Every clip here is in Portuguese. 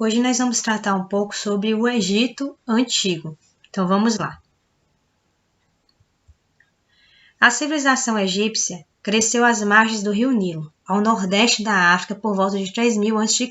Hoje nós vamos tratar um pouco sobre o Egito Antigo. Então vamos lá. A civilização egípcia cresceu às margens do rio Nilo, ao nordeste da África por volta de 3000 a.C.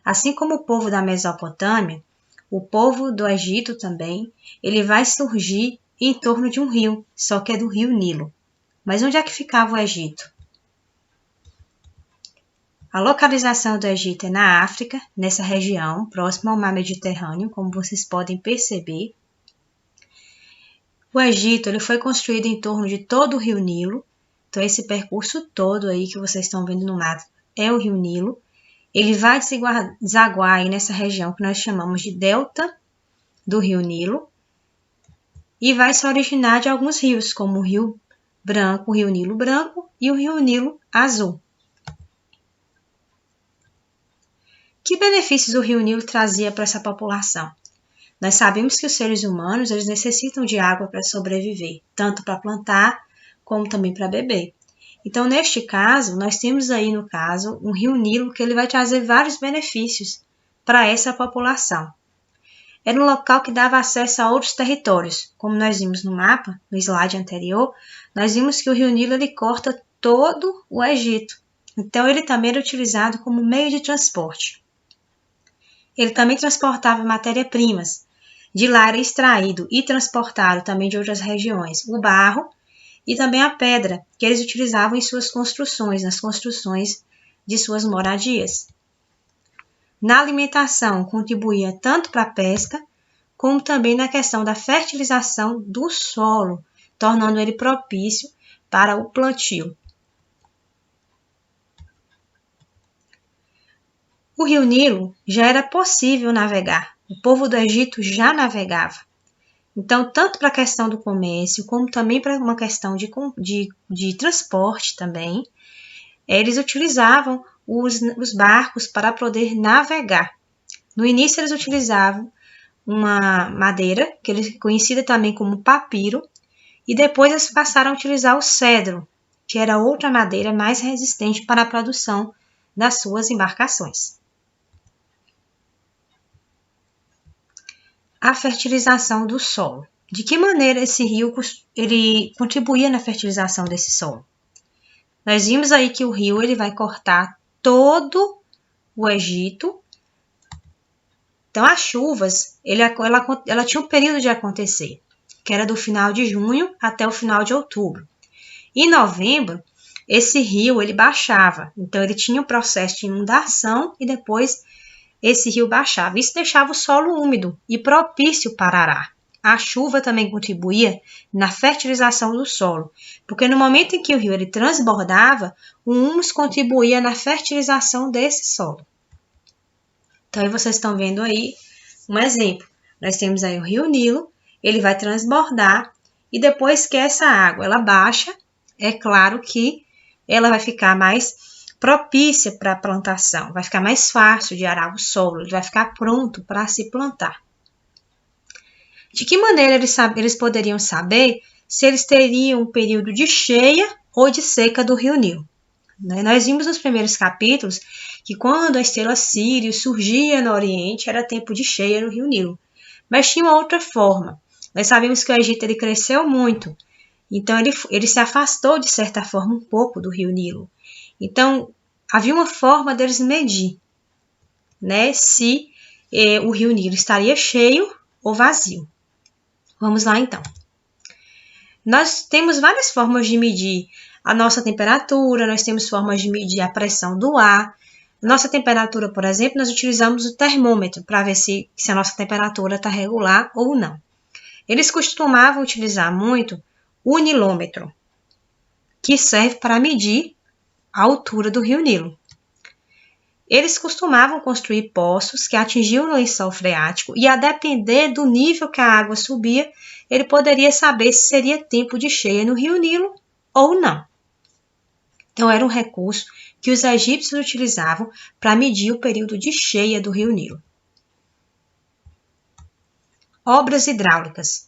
Assim como o povo da Mesopotâmia, o povo do Egito também, ele vai surgir em torno de um rio, só que é do rio Nilo. Mas onde é que ficava o Egito? A localização do Egito é na África, nessa região, próxima ao mar Mediterrâneo, como vocês podem perceber. O Egito ele foi construído em torno de todo o rio Nilo, então esse percurso todo aí que vocês estão vendo no mapa é o rio Nilo. Ele vai desaguar aí nessa região que nós chamamos de delta do rio Nilo e vai se originar de alguns rios, como o rio Branco, o rio Nilo Branco e o rio Nilo Azul. Que benefícios o rio Nilo trazia para essa população? Nós sabemos que os seres humanos eles necessitam de água para sobreviver, tanto para plantar como também para beber. Então, neste caso, nós temos aí no caso um rio Nilo que ele vai trazer vários benefícios para essa população. Era um local que dava acesso a outros territórios, como nós vimos no mapa, no slide anterior, nós vimos que o rio Nilo ele corta todo o Egito. Então, ele também era utilizado como meio de transporte. Ele também transportava matérias-primas. De lá era extraído e transportado também de outras regiões o barro e também a pedra, que eles utilizavam em suas construções, nas construções de suas moradias. Na alimentação, contribuía tanto para a pesca, como também na questão da fertilização do solo, tornando ele propício para o plantio. O rio Nilo já era possível navegar, o povo do Egito já navegava. Então, tanto para a questão do comércio, como também para uma questão de transporte também, eles utilizavam os barcos para poder navegar. No início, eles utilizavam uma madeira, que é conhecida também como papiro, e depois eles passaram a utilizar o cedro, que era outra madeira mais resistente para a produção das suas embarcações. A fertilização do solo. De que maneira esse rio ele contribuía na fertilização desse solo? Nós vimos aí que o rio ele vai cortar todo o Egito. Então, as chuvas, ela tinha um período de acontecer, que era do final de junho até o final de outubro. Em novembro, esse rio ele baixava. Então, ele tinha um processo de inundação e depois esse rio baixava. Isso deixava o solo úmido e propício para arar. A chuva também contribuía na fertilização do solo, porque no momento em que o rio ele transbordava, o humus contribuía na fertilização desse solo. Então, aí vocês estão vendo aí um exemplo. Nós temos aí o rio Nilo, ele vai transbordar e depois que essa água ela baixa, é claro que ela vai ficar mais propícia para a plantação, vai ficar mais fácil de arar o solo, ele vai ficar pronto para se plantar. De que maneira eles poderiam saber se eles teriam um período de cheia ou de seca do rio Nilo? Nós vimos nos primeiros capítulos que quando a estrela Sírius surgia no Oriente, era tempo de cheia no rio Nilo. Mas tinha uma outra forma. Nós sabemos que o Egito ele cresceu muito, então ele se afastou de certa forma um pouco do rio Nilo. Então, havia uma forma deles medir, né, se o rio Nilo estaria cheio ou vazio. Vamos lá, então. Nós temos várias formas de medir a nossa temperatura, nós temos formas de medir a pressão do ar. Nossa temperatura, por exemplo, nós utilizamos o termômetro para ver se a nossa temperatura está regular ou não. Eles costumavam utilizar muito o nilômetro, que serve para medir a altura do rio Nilo. Eles costumavam construir poços que atingiam o lençol freático e, a depender do nível que a água subia, ele poderia saber se seria tempo de cheia no rio Nilo ou não. Então, era um recurso que os egípcios utilizavam para medir o período de cheia do rio Nilo. Obras hidráulicas.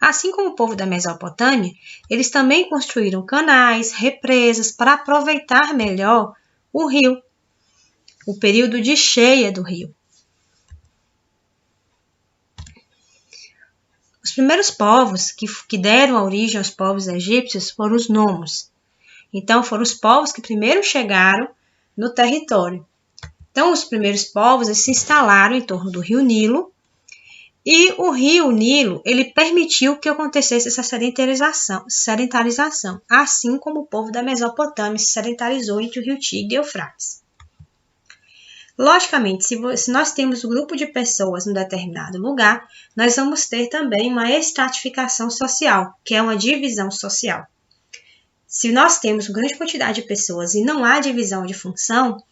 Assim como o povo da Mesopotâmia, eles também construíram canais, represas para aproveitar melhor o rio, o período de cheia do rio. Os primeiros povos que deram origem aos povos egípcios foram os nomos. Então, foram os povos que primeiro chegaram no território. Então, os primeiros povos eles se instalaram em torno do rio Nilo, e o rio Nilo ele permitiu que acontecesse essa sedentarização, assim como o povo da Mesopotâmia se sedentarizou entre o rio Tigre e o Eufrates. Logicamente, se nós temos um grupo de pessoas em um determinado lugar, nós vamos ter também uma estratificação social, que é uma divisão social. Se nós temos uma grande quantidade de pessoas e não há divisão de função,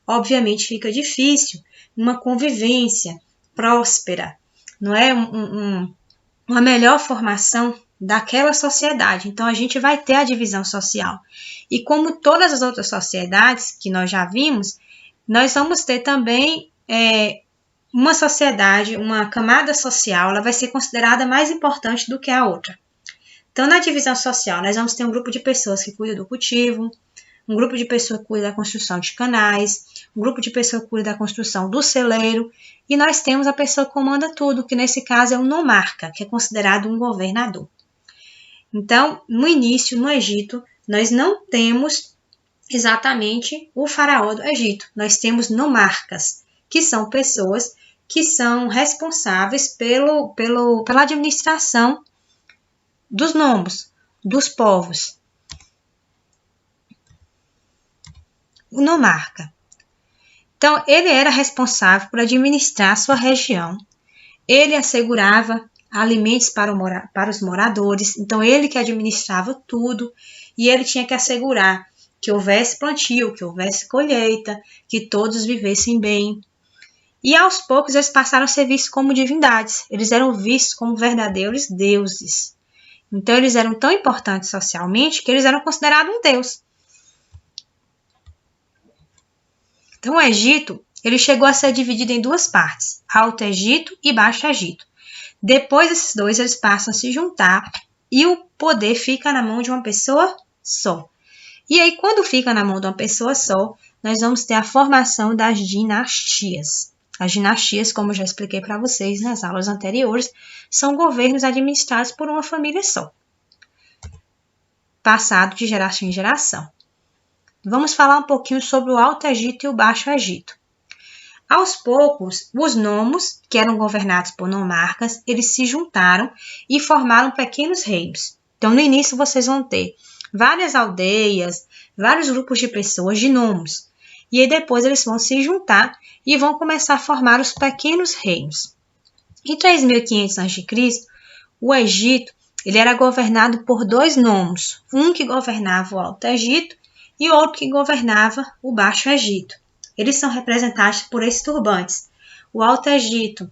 obviamente fica difícil uma convivência próspera, não é uma melhor formação daquela sociedade. Então, a gente vai ter a divisão social. E como todas as outras sociedades que nós já vimos, nós vamos ter também uma sociedade, uma camada social, ela vai ser considerada mais importante do que a outra. Então, na divisão social, nós vamos ter um grupo de pessoas que cuidam do cultivo, um grupo de pessoas que cuida da construção de canais, um grupo de pessoas que cuida da construção do celeiro, e nós temos a pessoa que comanda tudo, que nesse caso é o nomarca, que é considerado um governador. Então, no início, no Egito, nós não temos exatamente o faraó do Egito, nós temos nomarcas, que são pessoas que são responsáveis pela administração dos nomos, dos povos. O nomarca. Então, ele era responsável por administrar a sua região. Ele assegurava alimentos para os moradores. Então, ele que administrava tudo. E ele tinha que assegurar que houvesse plantio, que houvesse colheita, que todos vivessem bem. E, aos poucos, eles passaram a ser vistos como divindades. Eles eram vistos como verdadeiros deuses. Então, eles eram tão importantes socialmente que eles eram considerados um deus. Então, o Egito, ele chegou a ser dividido em duas partes, Alto Egito e Baixo Egito. Depois, esses dois, eles passam a se juntar e o poder fica na mão de uma pessoa só. E aí, quando fica na mão de uma pessoa só, nós vamos ter a formação das dinastias. As dinastias, como eu já expliquei para vocês nas aulas anteriores, são governos administrados por uma família só, passado de geração em geração. Vamos falar um pouquinho sobre o Alto Egito e o Baixo Egito. Aos poucos, os nomos, que eram governados por nomarcas, eles se juntaram e formaram pequenos reinos. Então, no início, vocês vão ter várias aldeias, vários grupos de pessoas, de nomos. E aí, depois, eles vão se juntar e vão começar a formar os pequenos reinos. Em 3500 a.C., o Egito ele era governado por dois nomos, um que governava o Alto Egito e outro que governava o Baixo Egito. Eles são representados por esses turbantes. O Alto Egito,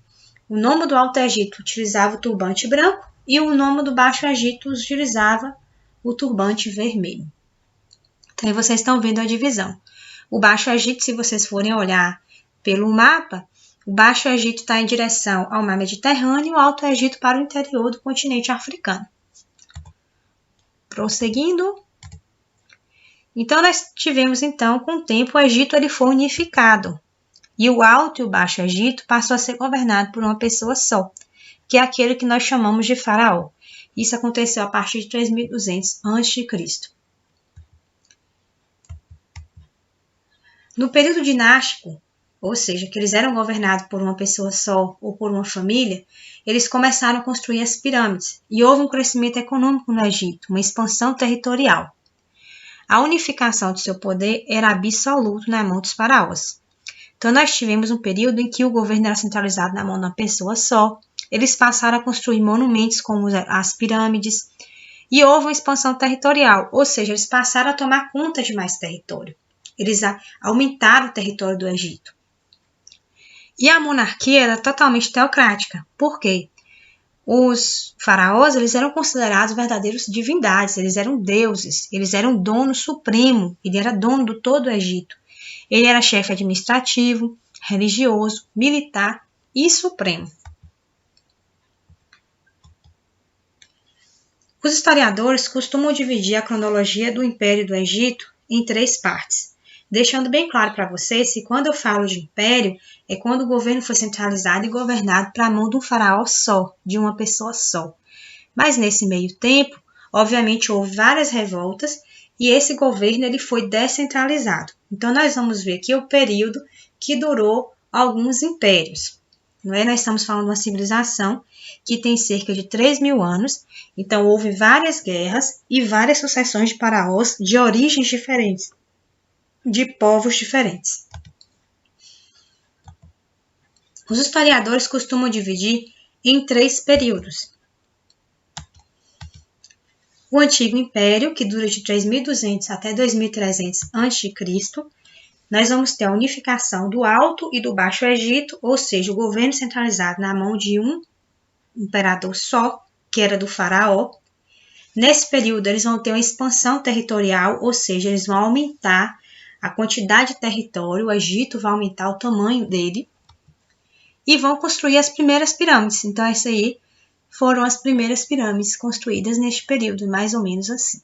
o nome do Alto Egito utilizava o turbante branco e o nome do Baixo Egito utilizava o turbante vermelho. Então, aí vocês estão vendo a divisão. O Baixo Egito, se vocês forem olhar pelo mapa, o Baixo Egito está em direção ao mar Mediterrâneo e o Alto Egito para o interior do continente africano. Prosseguindo. Então, nós tivemos, então, com o tempo, o Egito ele foi unificado. E o Alto e o Baixo Egito passou a ser governado por uma pessoa só, que é aquele que nós chamamos de faraó. Isso aconteceu a partir de 3200 a.C. No período dinástico, ou seja, que eles eram governados por uma pessoa só ou por uma família, eles começaram a construir as pirâmides e houve um crescimento econômico no Egito, uma expansão territorial. A unificação de seu poder era absoluto na mão dos faraós. Então, nós tivemos um período em que o governo era centralizado na mão de uma pessoa só, eles passaram a construir monumentos como as pirâmides e houve uma expansão territorial, ou seja, eles passaram a tomar conta de mais território. Eles aumentaram o território do Egito. E a monarquia era totalmente teocrática. Por quê? Os faraós eles eram considerados verdadeiros divindades, eles eram deuses, eles eram dono supremo, ele era dono do todo o Egito. Ele era chefe administrativo, religioso, militar e supremo. Os historiadores costumam dividir a cronologia do Império do Egito em três partes. Deixando bem claro para vocês que quando eu falo de império, é quando o governo foi centralizado e governado para a mão de um faraó só, de uma pessoa só. Mas nesse meio tempo, obviamente houve várias revoltas e esse governo ele foi descentralizado. Então nós vamos ver aqui o período que durou alguns impérios. Não é? Nós estamos falando de uma civilização que tem cerca de 3.000 anos, então houve várias guerras e várias sucessões de faraós de origens diferentes, de povos diferentes. Os historiadores costumam dividir em 3 períodos. O Antigo Império, que dura de 3.200 até 2.300 a.C., nós vamos ter a unificação do Alto e do Baixo Egito, ou seja, o governo centralizado na mão de um imperador só, que era do faraó. Nesse período, eles vão ter uma expansão territorial, ou seja, eles vão aumentar a quantidade de território, o Egito vai aumentar o tamanho dele, e vão construir as primeiras pirâmides. Então, essa aí foram as primeiras pirâmides construídas neste período, mais ou menos assim.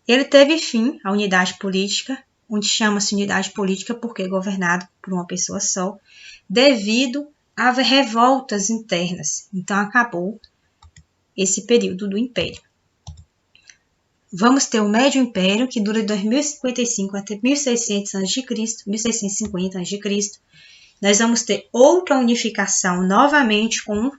Ele teve fim a unidade política, onde chama-se unidade política porque é governado por uma pessoa só, devido a revoltas internas. Então, acabou esse período do Império. Vamos ter o Médio Império, que dura de 2055 até 1600 a.C., 1650 a.C. Nós vamos ter outra unificação novamente com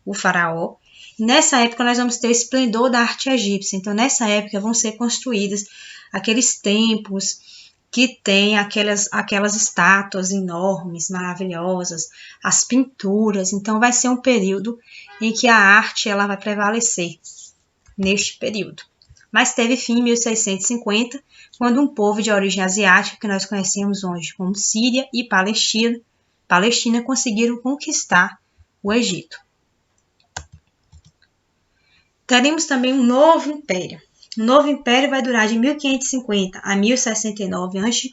o faraó. Nessa época, nós vamos ter o esplendor da arte egípcia. Então, nessa época, vão ser construídas aqueles templos que tem aquelas estátuas enormes, maravilhosas, as pinturas. Então, vai ser um período em que a arte ela vai prevalecer neste período. Mas teve fim em 1650, quando um povo de origem asiática, que nós conhecemos hoje como Síria e Palestina conseguiram conquistar o Egito. Teremos também um novo império. O novo império vai durar de 1550 a 1069 a.C.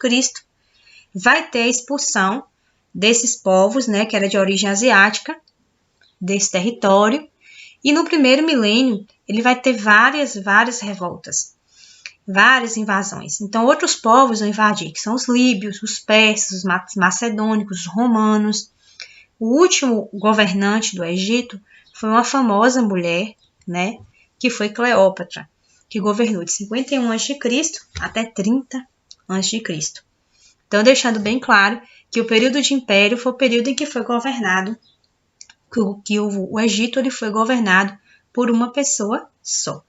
Vai ter a expulsão desses povos, né, que era de origem asiática, desse território. E no primeiro milênio, ele vai ter várias revoltas, várias invasões. Então, outros povos vão invadir, que são os líbios, os persas, os macedônicos, os romanos. O último governante do Egito foi uma famosa mulher, né, que foi Cleópatra, que governou de 51 a.C. até 30 a.C. Então, deixando bem claro que o período de império foi o período em que foi governado, que o Egito ele foi governado por uma pessoa só.